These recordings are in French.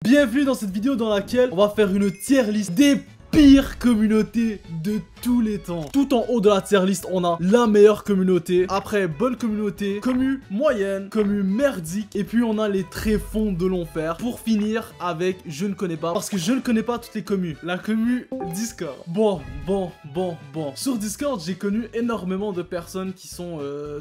Bienvenue dans cette vidéo dans laquelle on va faire une tier list des pires communautés de tous les temps. Tout en haut de la tier list, on a la meilleure communauté. Après, bonne communauté, commu moyenne, commu merdique. Et puis on a les tréfonds de l'enfer. Pour finir avec je ne connais pas. Parce que je ne connais pas toutes les commus. La commu Discord. Bon. Sur Discord, j'ai connu énormément de personnes qui sont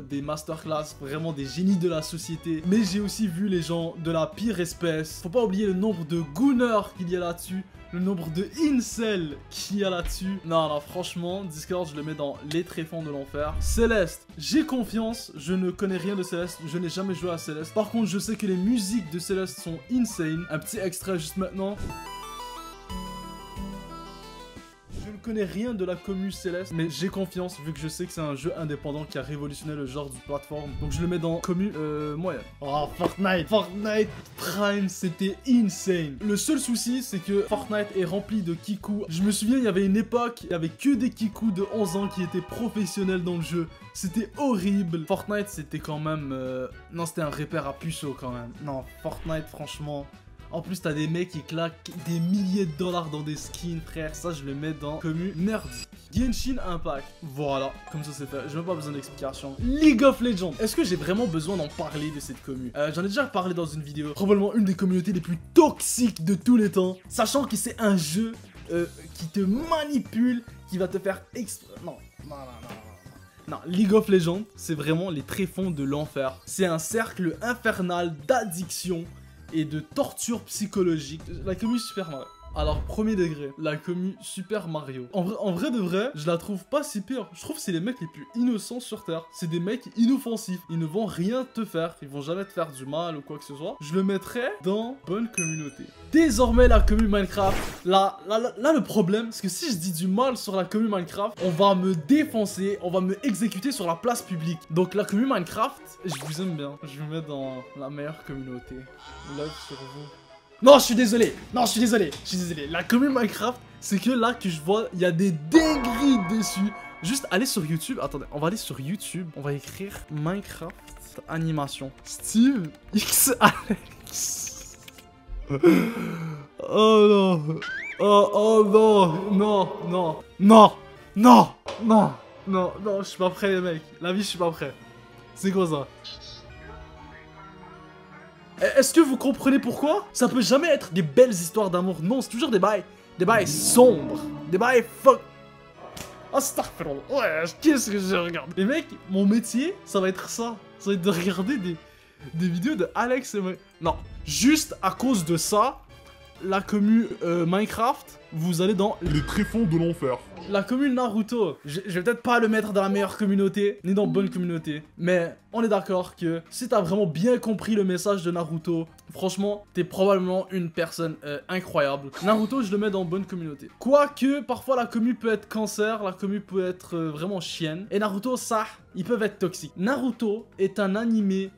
des masterclass, vraiment des génies de la société. Mais j'ai aussi vu les gens de la pire espèce. Faut pas oublier le nombre de gooners qu'il y a là-dessus. Le nombre de incels qu'il y a là-dessus. Non, franchement, Discord, je le mets dans les tréfonds de l'enfer. Céleste, j'ai confiance. Je ne connais rien de Céleste. Je n'ai jamais joué à Céleste. Par contre, je sais que les musiques de Céleste sont insane. Un petit extrait juste maintenant. Je ne connais rien de la commu Céleste, mais j'ai confiance vu que je sais que c'est un jeu indépendant qui a révolutionné le genre du plateforme. Donc je le mets dans commu moyenne. Oh, Fortnite Prime, c'était insane. Le seul souci, c'est que Fortnite est rempli de kikou. Je me souviens, il y avait une époque, il y avait que des kikou de 11 ans qui étaient professionnels dans le jeu. C'était horrible. Fortnite, c'était quand même... Non, c'était un repère à puceau quand même. Non, Fortnite, franchement... En plus, t'as des mecs qui claquent des milliers de dollars dans des skins, frère. Ça, je le mets dans commu merdique. Genshin Impact. Voilà, comme ça c'est fait. J'ai même pas besoin d'explication. League of Legends. Est-ce que j'ai vraiment besoin d'en parler de cette commu? J'en ai déjà parlé dans une vidéo. Probablement une des communautés les plus toxiques de tous les temps. Sachant que c'est un jeu qui te manipule, qui va te faire Non, League of Legends, c'est vraiment les tréfonds de l'enfer. C'est un cercle infernal d'addiction et de torture psychologique. La commu Super Mario. Alors, premier degré, la commu Super Mario. En vrai de vrai, je la trouve pas si pire. Je trouve que c'est les mecs les plus innocents sur Terre. C'est des mecs inoffensifs. Ils ne vont rien te faire. Ils vont jamais te faire du mal ou quoi que ce soit. Je le mettrais dans bonne communauté. Désormais, la commu Minecraft. Là, le problème, c'est que si je dis du mal sur la commu Minecraft, on va me défoncer, on va me exécuter sur la place publique. Donc, la commu Minecraft, je vous aime bien. Je vous mets dans la meilleure communauté. Love sur vous. Non, je suis désolé. La commu Minecraft, c'est que là que je vois, il y a des dingueries dessus. Juste aller sur YouTube. Attendez, on va aller sur YouTube. On va écrire Minecraft animation. Steve X Alex. Oh non. Oh non, je suis pas prêt les mecs. La vie, je suis pas prêt. C'est quoi ça? Est-ce que vous comprenez pourquoi? Ça peut jamais être des belles histoires d'amour. Non, c'est toujours des bails sombres. Des bails fuck. Oh, starfront. Ouais, qu'est-ce que je regarde? Les mecs, mon métier, ça va être ça. Ça va être de regarder des vidéos de Alex et moi. Non, juste à cause de ça, la commu Minecraft, vous allez dans les tréfonds de l'enfer. La commu Naruto, je vais peut-être pas le mettre dans la meilleure communauté, ni dans bonne communauté, mais on est d'accord que si t'as vraiment bien compris le message de Naruto, franchement, t'es probablement une personne incroyable. Naruto, je le mets dans bonne communauté. Quoique, parfois la commu peut être cancer, la commu peut être vraiment chienne, et Naruto, ça, ils peuvent être toxiques. Naruto est un animé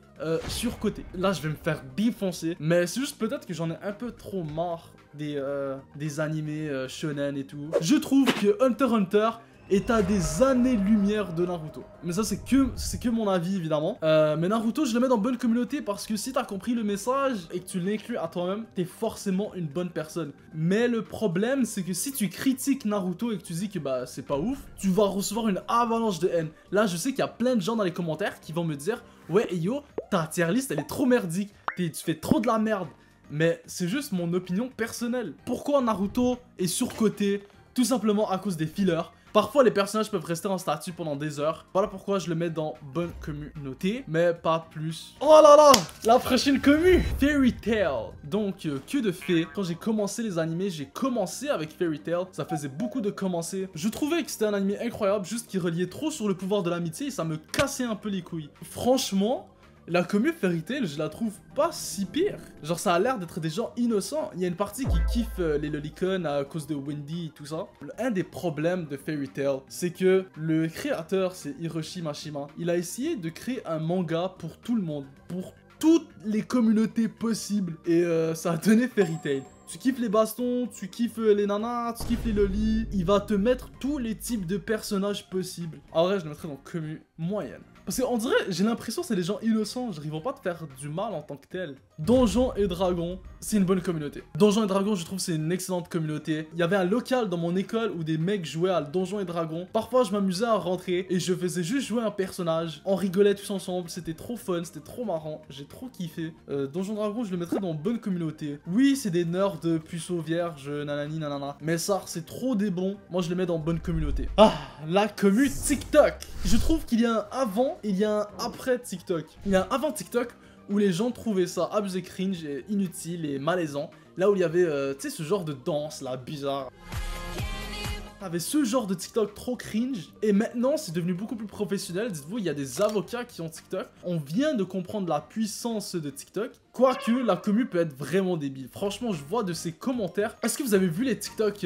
surcoté. Là, je vais me faire défoncer, mais c'est juste peut-être que j'en ai un peu trop marre des animés shonen et tout. Je trouve que Hunter x Hunter est à des années-lumière de Naruto. Mais ça, c'est que mon avis, évidemment. Mais Naruto, je le mets dans bonne communauté parce que si t'as compris le message et que tu l'inclus à toi-même, t'es forcément une bonne personne. Mais le problème, c'est que si tu critiques Naruto et que tu dis que bah c'est pas ouf, tu vas recevoir une avalanche de haine. Là, je sais qu'il y a plein de gens dans les commentaires qui vont me dire « Ouais, yo, ta tier list, elle est trop merdique. Tu fais trop de la merde. » Mais c'est juste mon opinion personnelle. Pourquoi Naruto est surcoté? Tout simplement à cause des fillers. Parfois, les personnages peuvent rester en statut pendant des heures. Voilà pourquoi je le mets dans bonne communauté, mais pas plus. Oh là là, la prochaine commu, Fairy Tail. Donc, que de fait, quand j'ai commencé les animés, j'ai commencé avec Fairy Tail. Ça faisait beaucoup de commencer. Je trouvais que c'était un animé incroyable, juste qui reliait trop sur le pouvoir de l'amitié et ça me cassait un peu les couilles. Franchement... La commu Fairy Tail, je la trouve pas si pire. Genre, ça a l'air d'être des gens innocents. Il y a une partie qui kiffe les lolicons à cause de Wendy et tout ça. Un des problèmes de Fairy Tail, c'est que le créateur, c'est Hiroshi Mashima. Il a essayé de créer un manga pour tout le monde, pour toutes les communautés possibles. Et ça a donné Fairy Tail. Tu kiffes les bastons, tu kiffes les nanas, tu kiffes les lolis. Il va te mettre tous les types de personnages possibles. En vrai, je le mettrais dans commu moyenne. Parce qu'on dirait, j'ai l'impression que c'est des gens innocents, genre ils vont pas te faire du mal en tant que tel. Donjons et Dragons, c'est une bonne communauté. Donjons et Dragons, je trouve c'est une excellente communauté. Il y avait un local dans mon école où des mecs jouaient à Donjons et Dragons. Parfois je m'amusais à rentrer et je faisais juste jouer un personnage. On rigolait tous ensemble, c'était trop fun, c'était trop marrant, j'ai trop kiffé. Donjons et Dragons, je le mettrais dans bonne communauté. Oui, c'est des nerds de puceaux vierges, nanani nanana. Mais ça, c'est trop des bons. Moi je les mets dans bonne communauté. Ah, la commu TikTok. Je trouve qu'il y a un avant et il y a un après TikTok. Il y a un avant TikTok où les gens trouvaient ça abusé, cringe et inutile et malaisant. Là où il y avait, tu sais, ce genre de danse là, bizarre. T'avais ce genre de TikTok trop cringe. Et maintenant, c'est devenu beaucoup plus professionnel. Dites-vous, il y a des avocats qui ont TikTok. On vient de comprendre la puissance de TikTok. Quoique, la commu peut être vraiment débile. Franchement, je vois de ces commentaires. Est-ce que vous avez vu les TikTok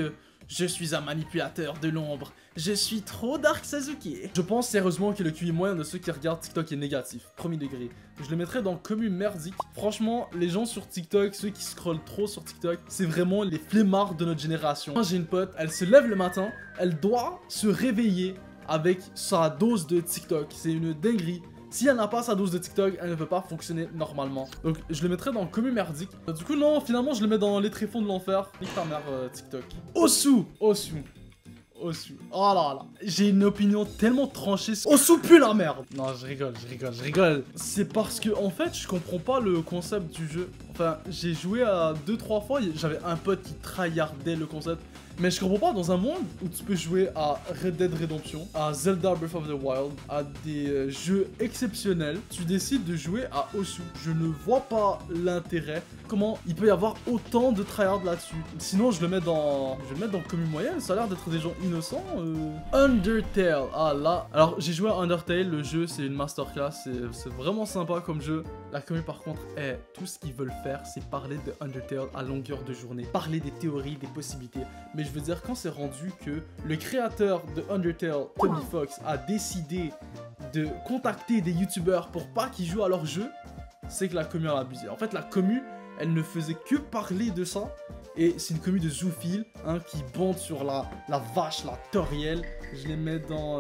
je suis un manipulateur de l'ombre. Je suis trop Dark Sasuke. Je pense sérieusement que le QI moyen de ceux qui regardent TikTok est négatif. Premier degré. Je le mettrais dans commu merdique. Franchement, les gens sur TikTok, ceux qui scrollent trop sur TikTok, c'est vraiment les flemmards de notre génération. Moi, j'ai une pote, elle se lève le matin, elle doit se réveiller avec sa dose de TikTok. C'est une dinguerie. Si elle n'a pas sa dose de TikTok, elle ne peut pas fonctionner normalement. Donc je le mettrais dans commu merdique. Du coup non, finalement je le mets dans les tréfonds de l'enfer. Nique ta mère TikTok. Osu. Oh là là. J'ai une opinion tellement tranchée. Osu pue la merde. Non, je rigole. C'est parce que en fait, je comprends pas le concept du jeu. Enfin, j'ai joué à 2-3 fois, j'avais un pote qui tryhardait le concept. Mais je comprends pas, dans un monde où tu peux jouer à Red Dead Redemption, à Zelda Breath of the Wild, à des jeux exceptionnels, tu décides de jouer à Osu. Je ne vois pas l'intérêt. Comment il peut y avoir autant de tryhard là-dessus? Sinon, je le mets dans commu moyenne, ça a l'air d'être des gens innocents. Undertale, ah là. Alors, j'ai joué à Undertale, le jeu, c'est une masterclass, c'est vraiment sympa comme jeu. La commu, par contre, tout ce qu'ils veulent faire, c'est parler de Undertale à longueur de journée. Parler des théories, des possibilités. Mais je veux dire, quand c'est rendu que le créateur de Undertale, Toby Fox, a décidé de contacter des youtubeurs pour pas qu'ils jouent à leur jeu, c'est que la commu a abusé. En fait, la commu, elle ne faisait que parler de ça. Et c'est une commu de zoophiles, hein, qui bande sur la vache, la torielle. Je les mets dans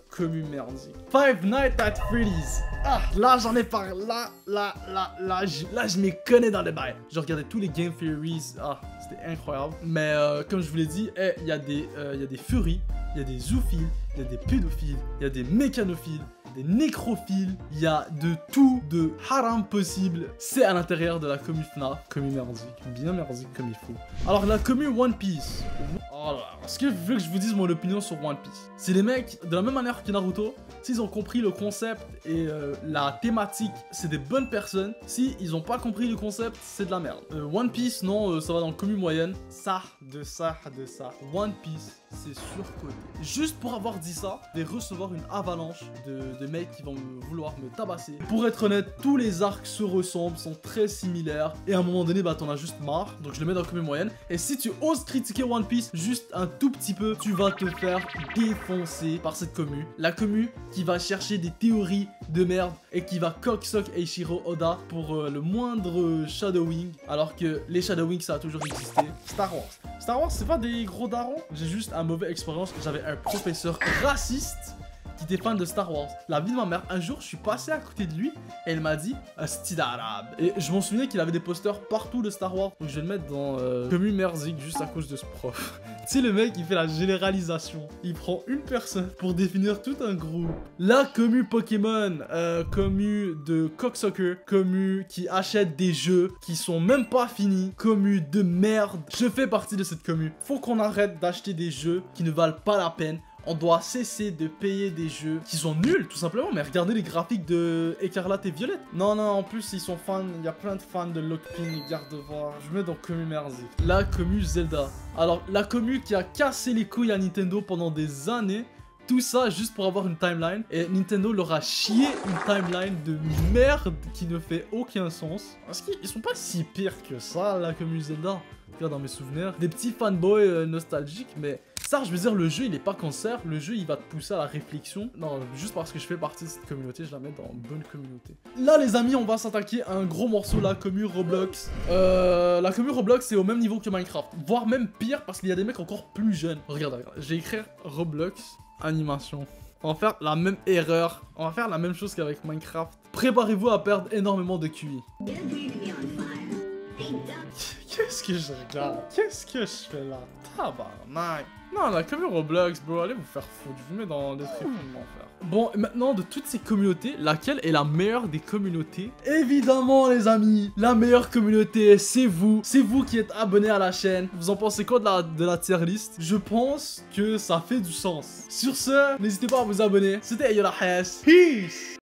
commu merdique. Five Nights at Freddy's. Ah, là j'en ai parlé. Là, je m'y connais dans les bails. Je regardais tous les Game Theories. Ah, c'était incroyable. Mais comme je vous l'ai dit, il y a des furries, il y a des zoophiles, il y a des pédophiles, il y a des mécanophiles, des nécrophiles, il y a de tout de haram possible. C'est à l'intérieur de la commu FNAF. Commu merdique, bien merdique comme il faut. Alors la commu One Piece. Oh là, est-ce que vous voulez que je vous dise mon opinion sur One Piece? C'est les mecs, de la même manière que Naruto, s'ils ont compris le concept et la thématique, c'est des bonnes personnes. Si ils ont pas compris le concept, c'est de la merde. One Piece, non, ça va dans le commu moyenne. Ça. One Piece, c'est surcoté. Juste pour avoir dit ça, je vais recevoir une avalanche de mecs qui vont vouloir me tabasser. Pour être honnête, tous les arcs se ressemblent, sont très similaires. Et à un moment donné, bah t'en as juste marre. Donc je le mets dans le commu moyenne. Et si tu oses critiquer One Piece juste un tout petit peu, tu vas te faire défoncer par cette commu. La commu qui va chercher des théories de merde et qui va cocksock Eiichiro Oda pour le moindre shadowing. Alors que les shadowing, ça a toujours existé. Star Wars, c'est pas des gros darons. J'ai juste un mauvais expérience. J'avais un professeur raciste qui était fan de Star Wars. La vie de ma mère, un jour je suis passé à côté de lui et elle m'a dit style arabe. Et je m'en souvenais qu'il avait des posters partout de Star Wars. Donc je vais le mettre dans commu merdique juste à cause de ce prof. Tu sais, le mec il fait la généralisation. Il prend une personne pour définir tout un groupe. La commu Pokémon, commu de cocksucker, commu qui achète des jeux qui sont même pas finis, commu de merde. Je fais partie de cette commu. Faut qu'on arrête d'acheter des jeux qui ne valent pas la peine. On doit cesser de payer des jeux qui sont nuls, tout simplement. Mais regardez les graphiques de Écarlate et Violette. Non, en plus, ils sont fans. Il y a plein de fans de Lockpin et Gardevoir. Je mets dans commu merdique. La commu Zelda. Alors, la commu qui a cassé les couilles à Nintendo pendant des années. Tout ça juste pour avoir une timeline. Et Nintendo leur a chié une timeline de merde qui ne fait aucun sens. Parce qu'ils sont pas si pires que ça, la commu Zelda. Regarde dans mes souvenirs. Des petits fanboys nostalgiques, mais... ça, je veux dire, le jeu, il est pas cancer. Le jeu, il va te pousser à la réflexion. Non, juste parce que je fais partie de cette communauté, je la mets dans une bonne communauté. Là, les amis, on va s'attaquer à un gros morceau, la commu Roblox. La commu Roblox, c'est au même niveau que Minecraft. Voire même pire, parce qu'il y a des mecs encore plus jeunes. Regarde, je vais écrire Roblox, animation. On va faire la même erreur. On va faire la même chose qu'avec Minecraft. Préparez-vous à perdre énormément de QI. Qu'est-ce que je regarde? Qu'est-ce que je fais là? Tabarnak. Non, la communauté Roblox, bro, allez vous faire foutre. Je vous mets dans des tréfonds de l'enfer. Bon, et maintenant, de toutes ces communautés, laquelle est la meilleure des communautés? Évidemment, les amis, la meilleure communauté, c'est vous. C'est vous qui êtes abonnés à la chaîne. Vous en pensez quoi de la tier list? Je pense que ça fait du sens. Sur ce, n'hésitez pas à vous abonner. C'était Ayola Hayes. Peace!